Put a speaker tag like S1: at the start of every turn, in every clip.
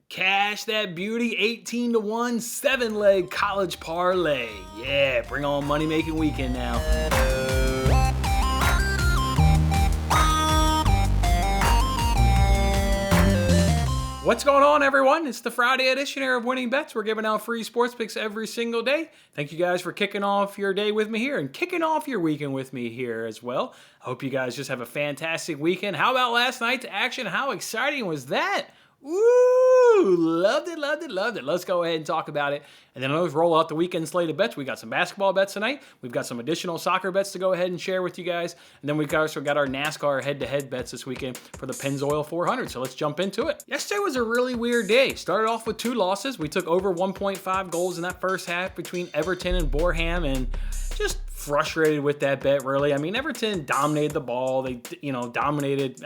S1: Cash that beauty, 18-1, 7-leg college parlay. Yeah, bring on money-making weekend now. What's going on, everyone? It's the Friday edition here of Winning Bets. We're giving out free sports picks every single day. Thank you guys for kicking off your day with me here and kicking off your weekend with me here as well. I hope you guys just have a fantastic weekend. How about last night's action? How exciting was that? Woo! Loved it, loved it, loved it. Let's go ahead and talk about it. And then let's roll out the weekend slate of bets. We got some basketball bets tonight. We've got some additional soccer bets to go ahead and share with you guys. And then we've also got our NASCAR head-to-head bets this weekend for the Pennzoil 400. So let's jump into it. Yesterday was a really weird day. Started off with 2 losses. We took over 1.5 goals in that first half between Everton and Boreham, and just frustrated with that bet, really. I mean, Everton dominated the ball. They, dominated,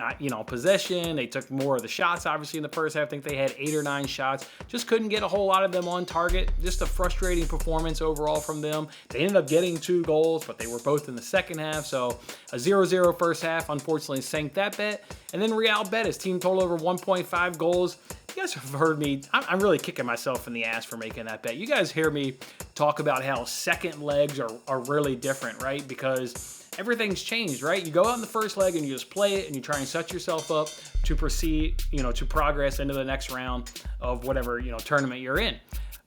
S1: possession. They took more of the shots, obviously, in the first half. I think they had 8 or 9 shots. Just couldn't get a whole lot of them on target. Just a frustrating performance overall from them. They ended up getting 2 goals, but they were both in the second half. So a 0-0 first half, unfortunately, sank that bet. And then Real Betis, team total over 1.5 goals. You guys have heard me, I'm really kicking myself in the ass for making that bet. You guys hear me talk about how second legs are really different, right? Because everything's changed, right? You go out in the first leg and you just play it and you try and set yourself up to proceed, to progress into the next round of whatever, tournament you're in.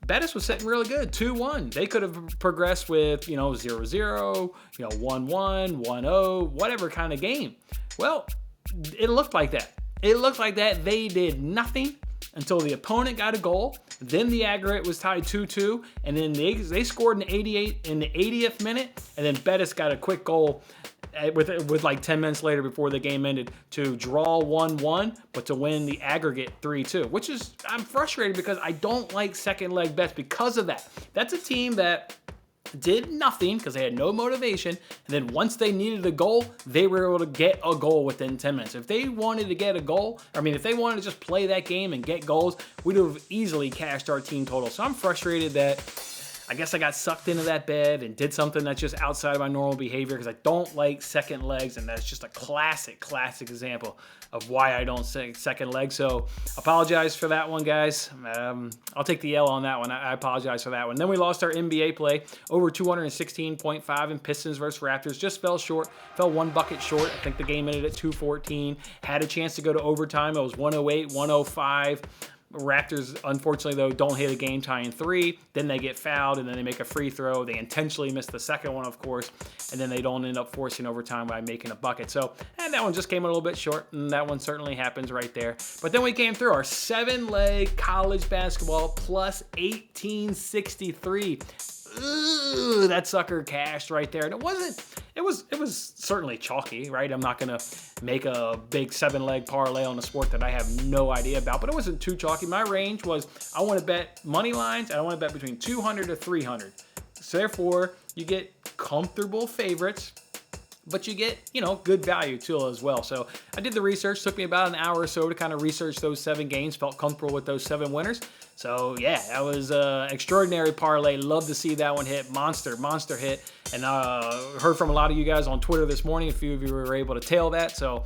S1: Betis was sitting really good, 2-1. They could have progressed with, 0-0, 1-1, 1-0, whatever kind of game. Well, it looked like that. It looked like that. They did nothing until the opponent got a goal. Then the aggregate was tied 2-2, and then they scored in the 80th minute, and then Betis got a quick goal with like 10 minutes later before the game ended to draw 1-1, but to win the aggregate 3-2, which is, I'm frustrated because I don't like second leg bets because of that. That's a team that did nothing because they had no motivation, and then once they needed a goal, they were able to get a goal within 10 minutes. If they wanted to get a goal, if they wanted to just play that game and get goals, we'd have easily cashed our team total. So I'm frustrated that I guess I got sucked into that bet and did something that's just outside of my normal behavior because I don't like second legs, and that's just a classic example of why I don't say second leg. So apologize for that one, guys. I'll take the L on that one. I apologize for that one. Then we lost our NBA play, over 216.5 in Pistons versus Raptors. Just fell one bucket short. I think the game ended at 214. Had a chance to go to overtime. It was 108, 105. Raptors, unfortunately, though, don't hit a game-tying 3. Then they get fouled, and then they make a free throw. They intentionally miss the second one, of course, and then they don't end up forcing overtime by making a bucket. So, and that one just came a little bit short, and that one certainly happens right there. But then we came through our 7-leg college basketball plus 1863. Ooh, that sucker cashed right there. And it was certainly chalky, right? I'm not going to make a big 7-leg parlay on a sport that I have no idea about, but it wasn't too chalky. My range was, I want to bet money lines, and I want to bet between 200 to 300. So therefore, you get comfortable favorites, but you get, good value too as well. So I did the research. Took me about an hour or so to kind of research those 7 games. Felt comfortable with those 7 winners. So yeah, that was an extraordinary parlay. Love to see that one hit. Monster hit. And heard from a lot of you guys on Twitter this morning. A few of you were able to tail that. So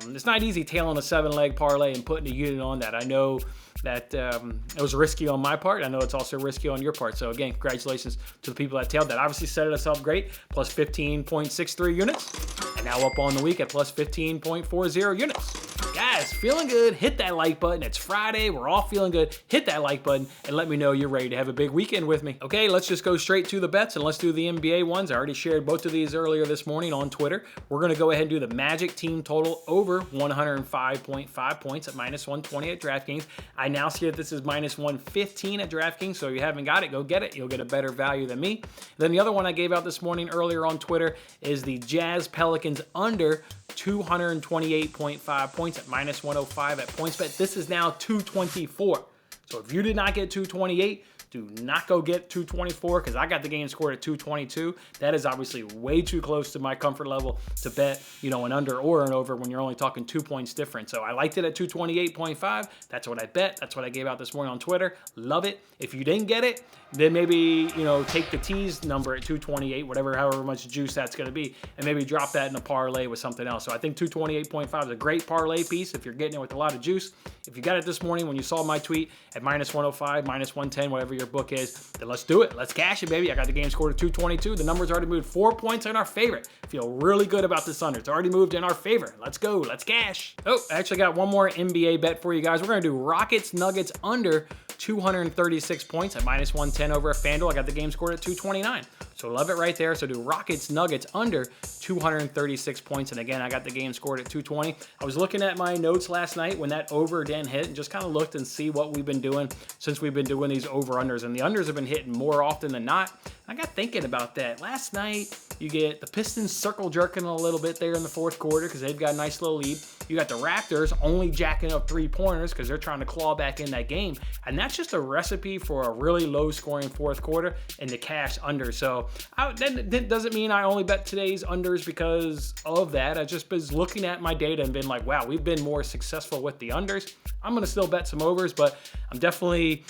S1: it's not easy tailing a 7-leg parlay and putting a unit on that. I know that it was risky on my part. I know it's also risky on your part. So again, congratulations to the people that tailed that. Obviously set us up great, plus 15.63 units. And now up on the week at plus 15.40 units. Guys, feeling good, hit that like button. It's Friday, we're all feeling good. Hit that like button and let me know you're ready to have a big weekend with me. Okay, let's just go straight to the bets and let's do the NBA ones. I already shared both of these earlier this morning on Twitter. We're going to go ahead and do the Magic team total over 105.5 points at minus 120 at DraftKings. I now see that this is minus 115 at DraftKings, so if you haven't got it, go get it. You'll get a better value than me. Then the other one I gave out this morning earlier on Twitter is the Jazz Pelicans under 228.5 points at minus 105 at PointsBet. This is now 224. So if you did not get 228, do not go get 224 because I got the game scored at 222. That is obviously way too close to my comfort level to bet, an under or an over when you're only talking 2 points different. So I liked it at 228.5. That's what I bet. That's what I gave out this morning on Twitter. Love it. If you didn't get it, then maybe, take the tease number at 228, however much juice that's going to be, and maybe drop that in a parlay with something else. So I think 228.5 is a great parlay piece if you're getting it with a lot of juice. if you got it this morning when you saw my tweet at minus 105, minus 110, whatever your book is, then let's do it. Let's cash it, baby. I got the game scored at 222. The number's already moved 4 points in our favor. Feel really good about this under. It's already moved in our favor. Let's go. Let's cash. Oh, I actually got one more NBA bet for you guys. We're going to do Rockets Nuggets under 236 points at minus 110 over at FanDuel. I got the game scored at 229. So love it right there. So do Rockets Nuggets under 236 points. And again, I got the game scored at 220. I was looking at my notes last night when that over didn't hit and just kind of looked and see what we've been doing since we've been doing these over-unders. And the unders have been hitting more often than not. I got thinking about that. Last night, you get the Pistons circle jerking a little bit there in the fourth quarter because they've got a nice little lead. You got the Raptors only jacking up 3-pointers because they're trying to claw back in that game. And that's just a recipe for a really low-scoring fourth quarter and the cash under. So that doesn't mean I only bet today's unders because of that. I just been looking at my data and been like, wow, we've been more successful with the unders. I'm going to still bet some overs, but I'm definitely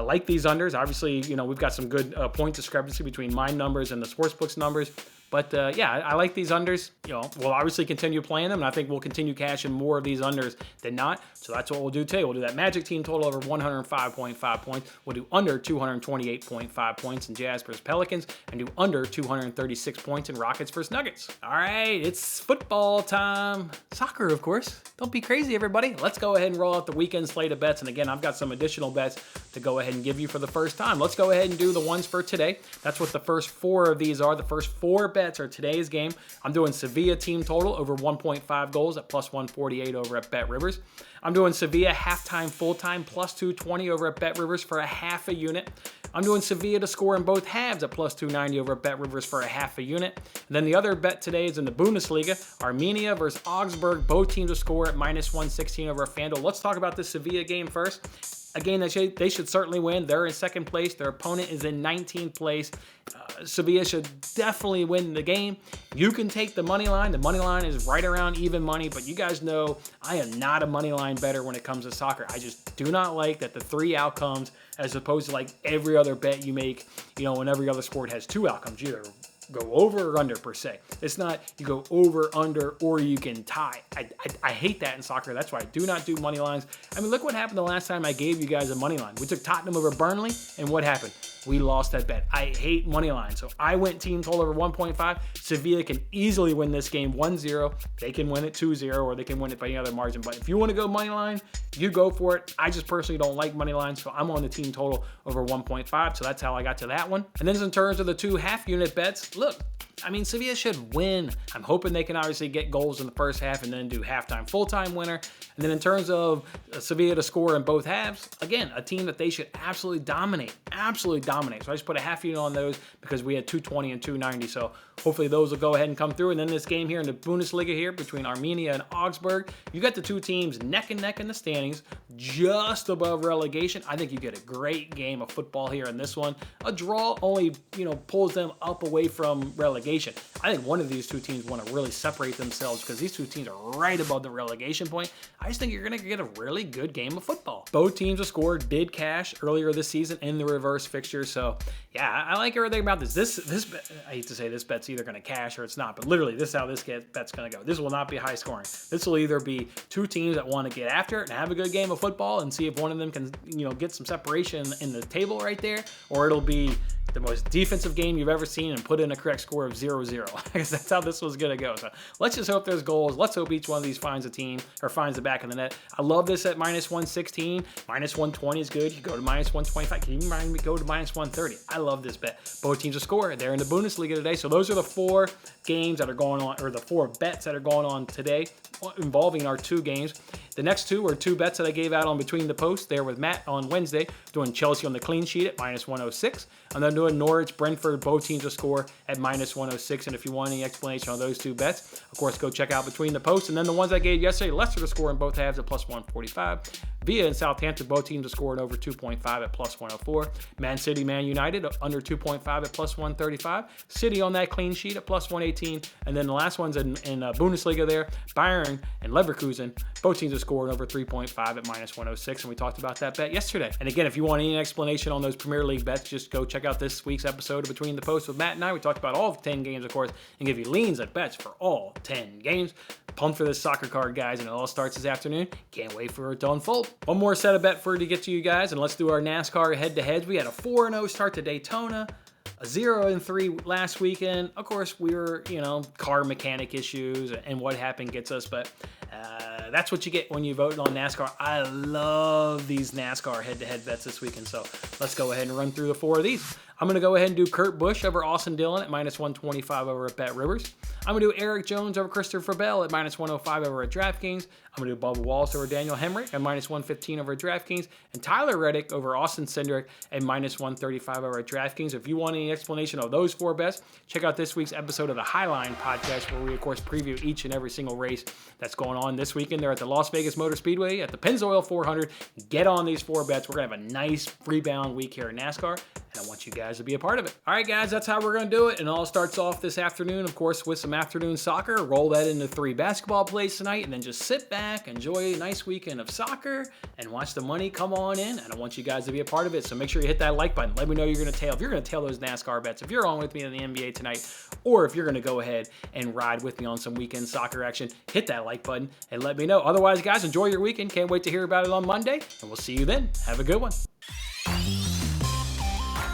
S1: like these unders. Obviously, we've got some good point discrepancy between my numbers and the sportsbook's numbers. But yeah, I like these unders. We'll obviously continue playing them, and I think we'll continue cashing more of these unders than not. So that's what we'll do today. We'll do that Magic team total over 105.5 points. We'll do under 228.5 points in Jazz versus Pelicans, and do under 236 points in Rockets versus Nuggets. All right, it's football time. Soccer, of course. Don't be crazy, everybody. Let's go ahead and roll out the weekend slate of bets. And again, I've got some additional bets to go ahead and give you for the first time. Let's go ahead and do the ones for today. That's what the first 4 of these are. The first 4 bets are today's game. I'm doing Sevilla team total over 1.5 goals at plus 148 over at BetRivers. I'm doing Sevilla halftime full-time plus 220 over at BetRivers for a half a unit. I'm doing Sevilla to score in both halves at plus 290 over at BetRivers for a half a unit. And then the other bet today is in the Bundesliga, Arminia versus Augsburg, both teams to score at minus 116 over at FanDuel. Let's talk about this Sevilla game first. Again, they should certainly win. They're in second place. Their opponent is in 19th place. Sevilla should definitely win the game. You can take the money line. The money line is right around even money, but you guys know I am not a money line bettor when it comes to soccer. I just do not like that the 3 outcomes, as opposed to like every other bet you make, when every other sport has 2 outcomes. You either go over or under per se. It's not you go over, under, or you can tie. I hate that in soccer. That's why I do not do money lines. I mean, look what happened the last time I gave you guys a money line. We took Tottenham over Burnley, and what happened? We lost that bet. I hate money lines. So I went team total over 1.5. Sevilla can easily win this game 1-0. They can win it 2-0, or they can win it by any other margin. But if you want to go money line, you go for it. I just personally don't like money lines, so I'm on the team total over 1.5. So that's how I got to that one. And then in terms of the 2 half-unit bets, look, I mean, Sevilla should win. I'm hoping they can obviously get goals in the first half and then do halftime, full-time winner. And then in terms of Sevilla to score in both halves, again, a team that they should absolutely dominate. Absolutely dominate. So I just put a half unit on those because we had 220 and 290. So hopefully those will go ahead and come through. And then this game here in the Bundesliga here between Arminia and Augsburg, you got the 2 teams neck and neck in the standings, just above relegation. I think you get a great game of football here in this one. A draw only, pulls them up away from relegation. I think one of these 2 teams want to really separate themselves because these 2 teams are right above the relegation point. I just think you're going to get a really good game of football. Both teams to score did cash earlier this season in the reverse fixture. So yeah, I like everything about this. This bet, I hate to say this bet's either going to cash or it's not, but literally this is how this bet's going to go. This will not be high scoring. This will either be 2 teams that want to get after it and have a good game of football and see if one of them can, get some separation in the table right there, or it'll be the most defensive game you've ever seen and put in a correct score of 0-0. Because that's how this was going to go. So let's just hope there's goals. Let's hope each one of these finds a team or finds the back of the net. I love this at minus 116. Minus 120 is good. You go to minus 125. Can you even go to minus 130? I love this bet. Both teams to score. They're in the Bundesliga today. So those are the 4 games that are going on, or the 4 bets that are going on today involving our 2 games. The next 2 are 2 bets that I gave out on Between the Posts there with Matt on Wednesday, doing Chelsea on the clean sheet at minus 106, and then doing Norwich, Brentford, both teams to score at minus 106. And if you want any explanation on those 2 bets, of course, go check out Between the Posts. And then the ones I gave yesterday, Leicester to score in both halves at plus 145. Villa and Southampton, both teams to score at over 2.5 at plus 104. Man City, Man United, under 2.5 at plus 135. City on that clean sheet at plus 118. And then the last one's in Bundesliga there, Bayern and Leverkusen, both teams to score at over 3.5 at minus 106. And we talked about that bet yesterday. And again, if you want any explanation on those Premier League bets, just go check out this week's episode of Between the Posts with Matt and I. We talked about all 10 games, of course, and give you leans at bets for all 10 games. pumped for this soccer card, guys, and it all starts this afternoon. Can't wait for it to unfold. One more set of bet for you to get to you guys, and let's do our NASCAR head-to-heads. We had a 4-0 start to Daytona, a 0-3 last weekend. Of course, we were, car mechanic issues and what happened gets us, but that's what you get when you vote on NASCAR. I love these NASCAR head-to-head bets this weekend, so let's go ahead and run through the 4 of these. I'm going to go ahead and do Kurt Busch over Austin Dillon at -125 over at BetRivers. I'm going to do Eric Jones over Christopher Bell at -105 over at DraftKings. I'm going to do Bubba Wallace over Daniel Hemrick at -115 over at DraftKings. And Tyler Reddick over Austin Cindric at -135 over at DraftKings. If you want any explanation of those 4 bets, check out this week's episode of the Highline podcast, where we, of course, preview each and every single race that's going on this weekend. They're at the Las Vegas Motor Speedway at the Pennzoil 400. Get on these 4 bets. We're going to have a nice rebound week here in NASCAR, and I want you guys to be a part of it. All right, guys, that's how we're going to do it. And it all starts off this afternoon, of course, with some afternoon soccer. Roll that into 3 basketball plays tonight, and then just sit back, enjoy a nice weekend of soccer, and watch the money come on in. And I want you guys to be a part of it. So make sure you hit that like button. Let me know you're going to tail. If you're going to tail those NASCAR bets, if you're on with me in the NBA tonight, or if you're going to go ahead and ride with me on some weekend soccer action, hit that like button and let me know. Otherwise, guys, enjoy your weekend. Can't wait to hear about it on Monday, and we'll see you then. Have a good one.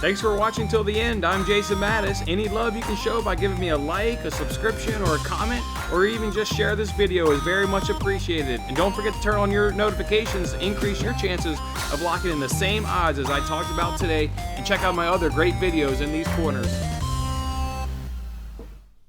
S1: Thanks for watching till the end. I'm Jason Mattis. Any love you can show by giving me a like, a subscription, or a comment, or even just share this video is very much appreciated. And don't forget to turn on your notifications to increase your chances of locking in the same odds as I talked about today. And check out my other great videos in these corners.